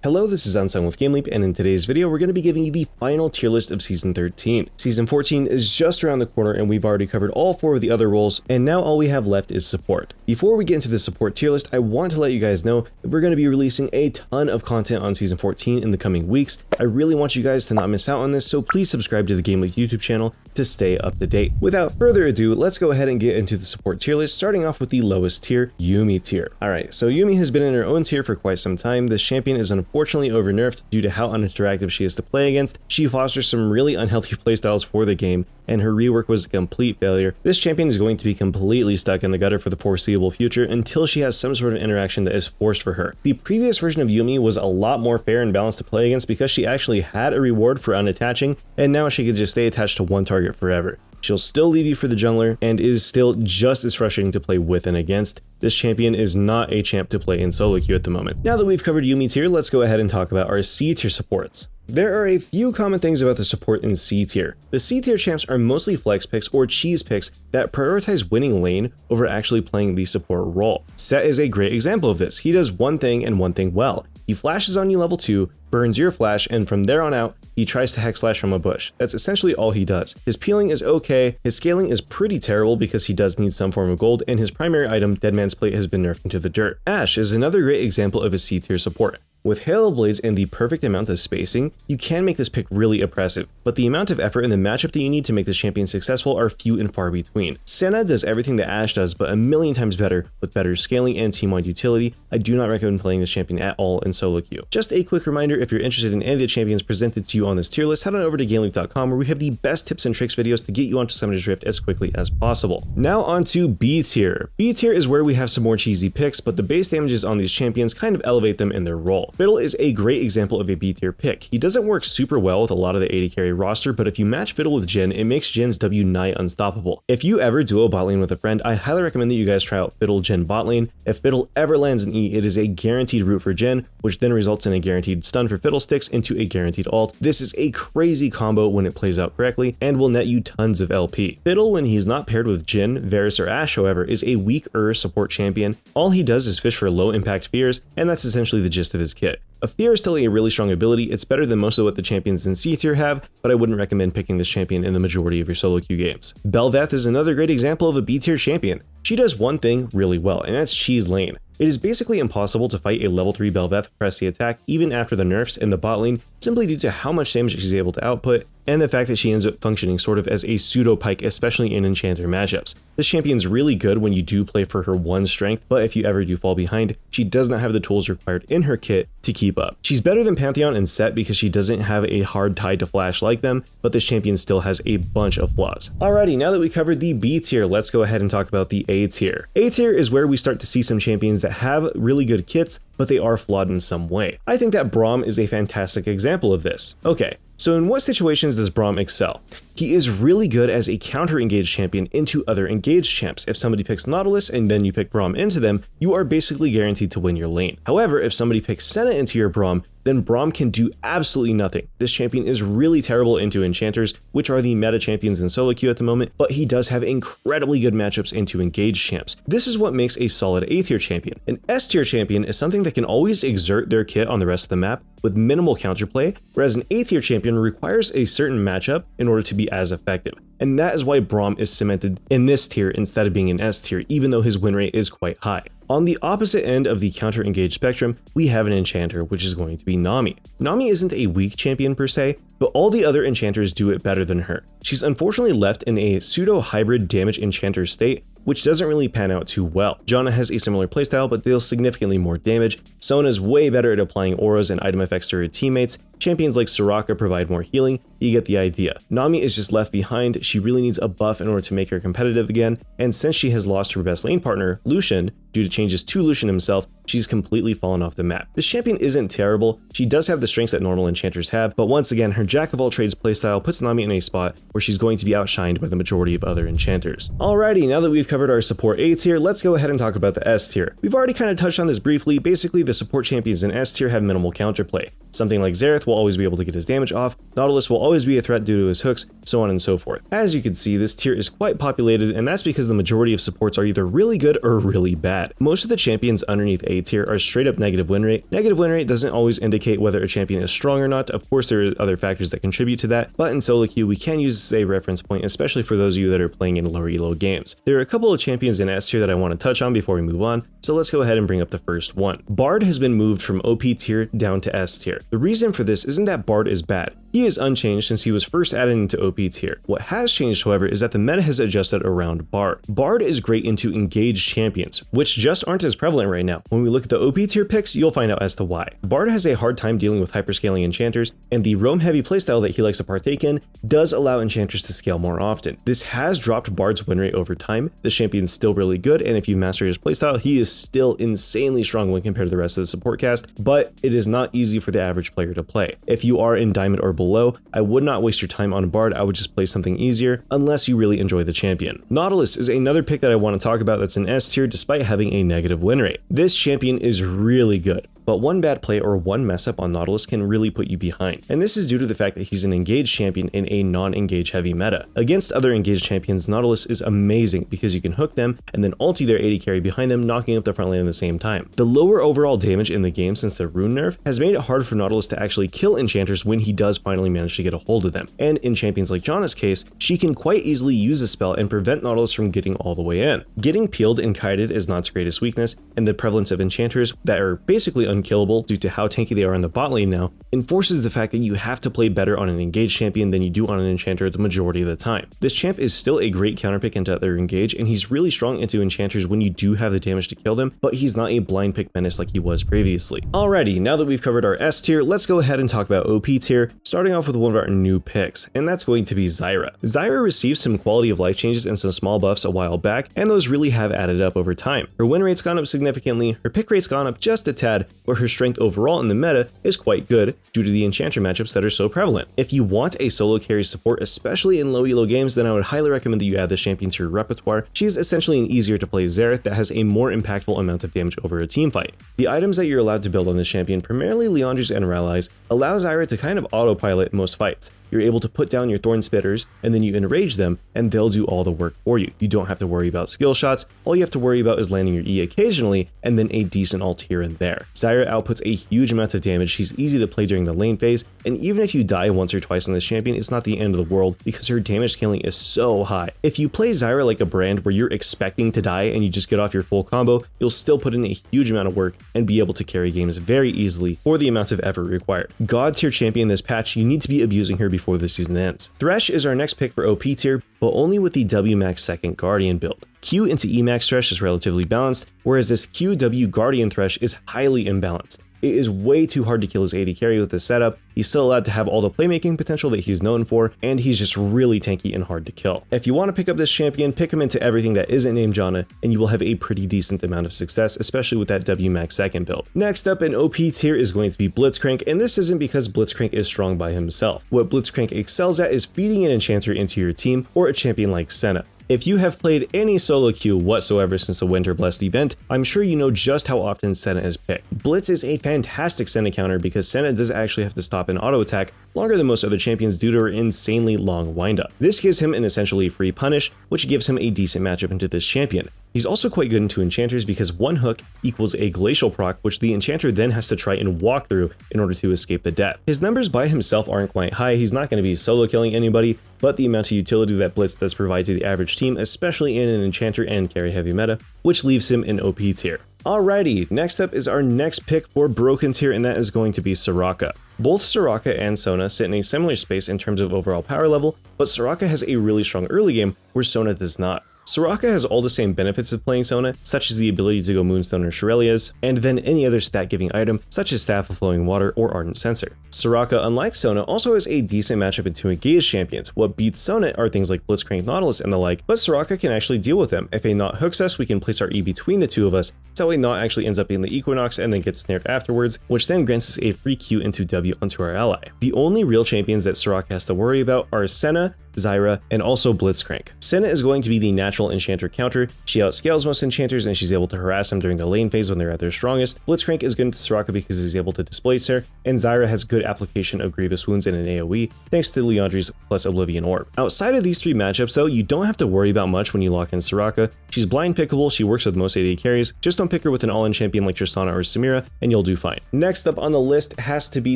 Hello, this is Unsung with GameLeap, and in today's video, we're going to be giving you the final tier list of Season 13. Season 14 is just around the corner, and we've already covered all 4 of the other roles, and now all we have left is support. Before we get into the support tier list, I want to let you guys know that we're going to be releasing a ton of content on Season 14 in the coming weeks. I really want you guys to not miss out on this, so please subscribe to the GameLeap YouTube channel to stay up to date. Without further ado, let's go ahead and get into the support tier list, starting off with the lowest tier, Yuumi tier. Alright, so Yuumi has been in her own tier for quite some time. This champion is unfortunately over-nerfed due to how uninteractive she is to play against. She fosters some really unhealthy playstyles for the game, and her rework was a complete failure. This champion is going to be completely stuck in the gutter for the foreseeable future until she has some sort of interaction that is forced for her. The previous version of Yuumi was a lot more fair and balanced to play against because she actually had a reward for unattaching, and now she could just stay attached to one target forever. She'll still leave you for the jungler, and is still just as frustrating to play with and against. This champion is not a champ to play in solo queue at the moment. Now that we've covered Yuumi tier, let's go ahead and talk about our C tier supports. There are a few common things about the support in C tier. The C tier champs are mostly flex picks or cheese picks that prioritize winning lane over actually playing the support role. Set is a great example of this. He does one thing and one thing well. He flashes on you level 2, burns your flash, and from there on out, he tries to hex slash from a bush. That's essentially all he does. His peeling is okay, his scaling is pretty terrible because he does need some form of gold, and his primary item, Deadman's Plate, has been nerfed into the dirt. Ashe is another great example of a C tier support. With Halo Blades and the perfect amount of spacing, you can make this pick really oppressive, but the amount of effort and the matchup that you need to make this champion successful are few and far between. Senna does everything that Ashe does, but a million times better with better scaling and team-wide utility. I do not recommend playing this champion at all in solo queue. Just a quick reminder, if you're interested in any of the champions presented to you on this tier list, head on over to GameLeap.com where we have the best tips and tricks videos to get you onto Summoner's Rift as quickly as possible. Now on to B tier. B tier is where we have some more cheesy picks, but the base damages on these champions kind of elevate them in their role. Fiddle is a great example of a B tier pick. He doesn't work super well with a lot of the AD carry roster, but if you match Fiddle with Jhin, it makes Jhin's W nigh unstoppable. If you ever duo bot lane with a friend, I highly recommend that you guys try out Fiddle Jhin bot lane. If Fiddle ever lands an E, it is a guaranteed root for Jhin, which then results in a guaranteed stun for Fiddlesticks into a guaranteed ult. This is a crazy combo when it plays out correctly, and will net you tons of LP. Fiddle, when he's not paired with Jhin, Varus, or Ashe, however, is a weaker support champion. All he does is fish for low impact fears, and that's essentially the gist of his kit. A fear is still a really strong ability. It's better than most of what the champions in C tier have, but I wouldn't recommend picking this champion in the majority of your solo queue games. Bel'Veth is another great example of a B tier champion. She does one thing really well, and that's cheese lane. It is basically impossible to fight a level 3 Bel'Veth press the attack even after the nerfs in the bot lane, simply due to how much damage she's able to output, and the fact that she ends up functioning sort of as a pseudo pike, especially in enchanter matchups. This champion's really good when you do play for her one strength, but if you ever do fall behind, she does not have the tools required in her kit to keep up. She's better than Pantheon and Set because she doesn't have a hard tide to flash like them, but this champion still has a bunch of flaws. Alrighty, now that we covered the B tier, let's go ahead and talk about the A tier. A tier is where we start to see some champions that have really good kits, but they are flawed in some way. I think that Braum is a fantastic example of this. Okay, so in what situations does Braum excel? He is really good as a counter-engaged champion into other engaged champs. If somebody picks Nautilus and then you pick Braum into them, you are basically guaranteed to win your lane. However, if somebody picks Senna into your Braum, then Braum can do absolutely nothing. This champion is really terrible into enchanters, which are the meta champions in solo queue at the moment, but he does have incredibly good matchups into engaged champs. This is what makes a solid A tier champion. An S tier champion is something that can always exert their kit on the rest of the map with minimal counterplay, whereas an A tier champion requires a certain matchup in order to be as effective. And that is why Braum is cemented in this tier instead of being an S tier, even though his win rate is quite high. On the opposite end of the counter-engaged spectrum, we have an enchanter, which is going to be Nami. Nami isn't a weak champion per se, but all the other enchanters do it better than her. She's unfortunately left in a pseudo-hybrid damage enchanter state, which doesn't really pan out too well. Janna has a similar playstyle, but deals significantly more damage. Sona's way better at applying auras and item effects to her teammates. Champions like Soraka provide more healing. You get the idea. Nami is just left behind. She really needs a buff in order to make her competitive again, and since she has lost her best lane partner, Lucian, due to changes to Lucian himself, she's completely fallen off the map. This champion isn't terrible. She does have the strengths that normal enchanters have, but once again, her jack of all trades playstyle puts Nami in a spot where she's going to be outshined by the majority of other enchanters. Alrighty, now that we've covered our support A tier, let's go ahead and talk about the S tier. We've already kind of touched on this briefly. Basically, the support champions in S tier have minimal counterplay. Something like Xerath will always be able to get his damage off, Nautilus will always be a threat due to his hooks, so on and so forth. As you can see, this tier is quite populated, and that's because the majority of supports are either really good or really bad. Most of the champions underneath A tier are straight up negative win rate. Negative win rate doesn't always indicate whether a champion is strong or not. Of course, there are other factors that contribute to that, but in solo queue, we can use this as a reference point, especially for those of you that are playing in lower elo games. There are a couple of champions in S tier that I want to touch on before we move on, so let's go ahead and bring up the first one. Bard has been moved from OP tier down to S tier. The reason for this isn't that Bard is bad. He is unchanged since he was first added into OP tier. What has changed, however, is that the meta has adjusted around Bard. Bard is great into engaged champions, which just aren't as prevalent right now. When we look at the OP tier picks, you'll find out as to why. Bard has a hard time dealing with hyperscaling enchanters, and the roam heavy playstyle that he likes to partake in does allow enchanters to scale more often. This has dropped Bard's win rate over time. The champion's still really good, and if you master his playstyle, he is still insanely strong when compared to the rest of the support cast, but it is not easy for the average player to play. If you are in Diamond or below, I would not waste your time on Bard. I would just play something easier unless you really enjoy the champion. Nautilus is another pick that I want to talk about that's in S tier despite having a negative win rate. This champion is really good, but one bad play or one mess up on Nautilus can really put you behind. And this is due to the fact that he's an engaged champion in a non-engage heavy meta. Against other engaged champions, Nautilus is amazing because you can hook them and then ulti their AD carry behind them, knocking up the front lane at the same time. The lower overall damage in the game since the rune nerf has made it hard for Nautilus to actually kill enchanters when he does finally manage to get a hold of them. And in champions like Janna's case, she can quite easily use a spell and prevent Nautilus from getting all the way in. Getting peeled and kited is Naut's greatest weakness, and the prevalence of enchanters that are basically unkillable due to how tanky they are in the bot lane now enforces the fact that you have to play better on an engaged champion than you do on an enchanter the majority of the time. This champ is still a great counterpick into other engage, and he's really strong into enchanters when you do have the damage to kill them, but he's not a blind pick menace like he was previously. Alrighty, now that we've covered our S tier, let's go ahead and talk about OP tier, starting off with one of our new picks, and that's going to be Zyra. Zyra received some quality of life changes and some small buffs a while back, and those really have added up over time. Her win rate's gone up significantly, her pick rate's gone up just a tad, but her strength overall in the meta is quite good due to the enchanter matchups that are so prevalent. If you want a solo carry support, especially in low elo games, then I would highly recommend that you add this champion to your repertoire. She is essentially an easier to play Xerath that has a more impactful amount of damage over a team fight. The items that you're allowed to build on this champion, primarily Leandri's and Rallies, allow Zyra to kind of autopilot most fights. You're able to put down your Thorn Spitters, and then you enrage them, and they'll do all the work for you. You don't have to worry about skill shots. All you have to worry about is landing your E occasionally, and then a decent ult here and there. Zyra outputs a huge amount of damage. She's easy to play during the lane phase, and even if you die once or twice on this champion, it's not the end of the world because her damage scaling is so high. If you play Zyra like a brand where you're expecting to die and you just get off your full combo, you'll still put in a huge amount of work and be able to carry games very easily for the amount of effort required. God tier champion this patch, you need to be abusing her before the season ends. Thresh is our next pick for OP tier, but only with the WMAX second Guardian build. Q into Emax Thresh is relatively balanced, whereas this QW Guardian Thresh is highly imbalanced. It is way too hard to kill his AD carry with this setup. He's still allowed to have all the playmaking potential that he's known for, and he's just really tanky and hard to kill. If you want to pick up this champion, pick him into everything that isn't named Janna, and you will have a pretty decent amount of success, especially with that WMAX second build. Next up in OP tier is going to be Blitzcrank, and this isn't because Blitzcrank is strong by himself. What Blitzcrank excels at is feeding an enchanter into your team, or a champion like Senna. If you have played any solo queue whatsoever since the Winter Blessed event, I'm sure you know just how often Senna is picked. Blitz is a fantastic Senna counter because Senna does actually have to stop an auto attack longer than most other champions due to her insanely long windup. This gives him an essentially free punish, which gives him a decent matchup into this champion. He's also quite good into enchanters because one hook equals a glacial proc, which the enchanter then has to try and walk through in order to escape the death. His numbers by himself aren't quite high, he's not going to be solo killing anybody, but the amount of utility that Blitz does provide to the average team, especially in an enchanter and carry heavy meta, which leaves him in OP tier. Alrighty, next up is our next pick for Broken tier, and that is going to be Soraka. Both Soraka and Sona sit in a similar space in terms of overall power level, but Soraka has a really strong early game where Sona does not. Soraka has all the same benefits of playing Sona, such as the ability to go Moonstone or Shurelya's, and then any other stat-giving item, such as Staff of Flowing Water or Ardent Censer. Soraka, unlike Sona, also has a decent matchup into engaged champions. What beats Sona are things like Blitzcrank, Nautilus, and the like, but Soraka can actually deal with them. If a Naut hooks us, we can place our E between the two of us, so a Naut actually ends up being the Equinox and then gets snared afterwards, which then grants us a free Q into W onto our ally. The only real champions that Soraka has to worry about are Senna, Zyra, and also Blitzcrank. Senna is going to be the natural enchanter counter. She outscales most enchanters and she's able to harass them during the lane phase when they're at their strongest. Blitzcrank is good into Soraka because he's able to displace her, and Zyra has good application of Grievous Wounds in an AoE thanks to Leandri's plus Oblivion Orb. Outside of these 3 matchups though, you don't have to worry about much when you lock in Soraka. She's blind pickable, she works with most AD carries, just don't pick her with an all-in champion like Tristana or Samira and you'll do fine. Next up on the list has to be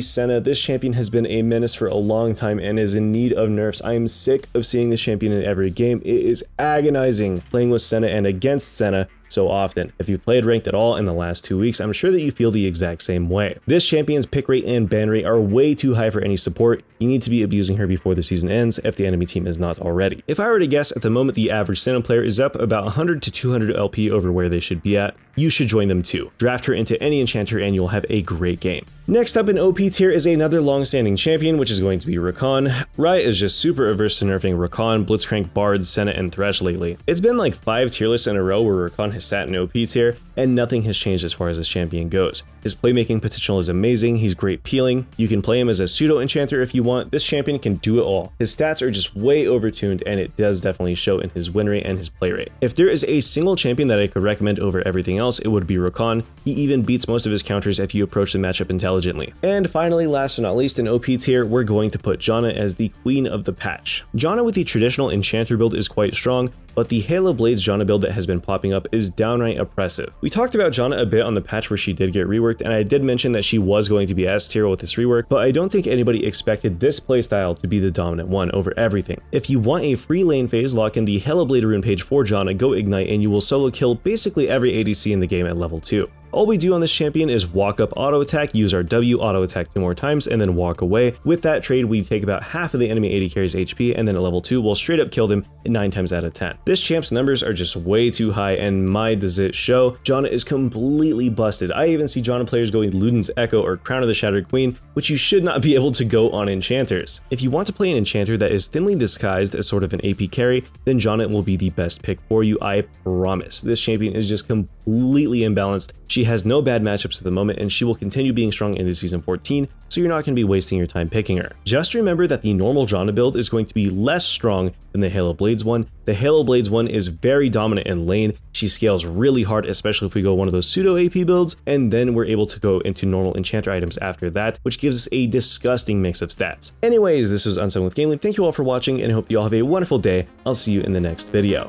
Senna. This champion has been a menace for a long time and is in need of nerfs. I am sick of seeing this champion in every game. It is agonizing playing with Senna and against Senna so often. If you've played ranked at all in the last 2 weeks, I'm sure that you feel the exact same way. This champion's pick rate and ban rate are way too high for any support. You need to be abusing her before the season ends if the enemy team is not already. If I were to guess, at the moment the average Senna player is up about 100 to 200 LP over where they should be at. You should join them too. Draft her into any enchanter and you'll have a great game. Next up in OP tier is another long-standing champion, which is going to be Rakan. Riot is just super averse to nerfing Rakan, Blitzcrank, Bards, Senna, and Thresh lately. It's been like 5 tier lists in a row where Rakan has sat in OP tier, and nothing has changed as far as this champion goes. His playmaking potential is amazing, he's great peeling, you can play him as a pseudo enchanter if you want. This champion can do it all. His stats are just way overtuned and it does definitely show in his win rate and his play rate. If there is a single champion that I could recommend over everything else, it would be Rakan. He even beats most of his counters if you approach the matchup intelligently. And finally, last but not least, in OP tier, we're going to put Janna as the queen of the patch. Janna with the traditional enchanter build is quite strong, but the Halo Blades Janna build that has been popping up is downright oppressive. We talked about Janna a bit on the patch where she did get reworked, and I did mention that she was going to be S tier with this rework, but I don't think anybody expected this playstyle to be the dominant one over everything. If you want a free lane phase, lock in the Halo Blade rune page for Janna, go Ignite, and you will solo kill basically every ADC in the game at level 2. All we do on this champion is walk up auto attack, use our W, auto attack 2 more times, and then walk away. With that trade, we take about half of the enemy AD carry's HP, and then at level 2, we'll straight up kill them 9 times out of 10. This champ's numbers are just way too high, and my does it show. Janna is completely busted. I even see Janna players going Luden's Echo or Crown of the Shattered Queen, which you should not be able to go on enchanters. If you want to play an enchanter that is thinly disguised as sort of an AP carry, then Janna will be the best pick for you, I promise. This champion is just completely imbalanced. She has no bad matchups at the moment, and she will continue being strong into Season 14, so you're not going to be wasting your time picking her. Just remember that the normal Janna build is going to be less strong than the Halo Blades one. The Halo Blades one is very dominant in lane. She scales really hard, especially if we go one of those pseudo AP builds, and then we're able to go into normal enchanter items after that, which gives us a disgusting mix of stats. Anyways, this was Unsung with GameLeap. Thank you all for watching, and I hope you all have a wonderful day. I'll see you in the next video.